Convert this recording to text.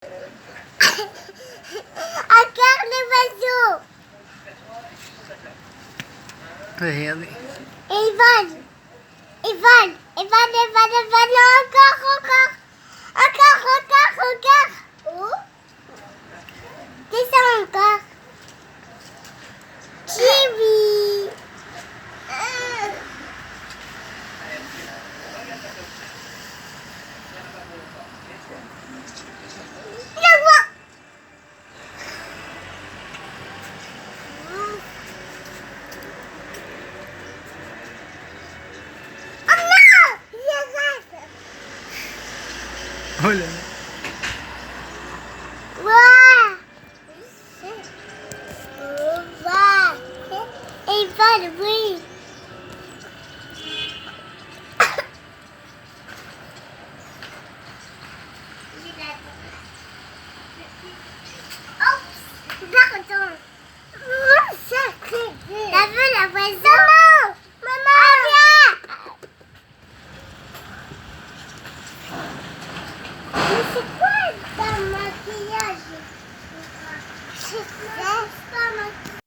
Regarde les oiseaux. Regardez. Et ils volent. Ils volent. Ils volent, ils volent, ils volent. Encore, encore. Encore, encore, encore. Oh. Descends encore. Kiwi. Le vois. Oh non. Je reste. Oh là là. Ouah. Ouah. Et ils volent, oui. Pardon. T'as vu la voisin? Maman! Maman! Viens! Mais c'est quoi ton maquillage? C'est quoi?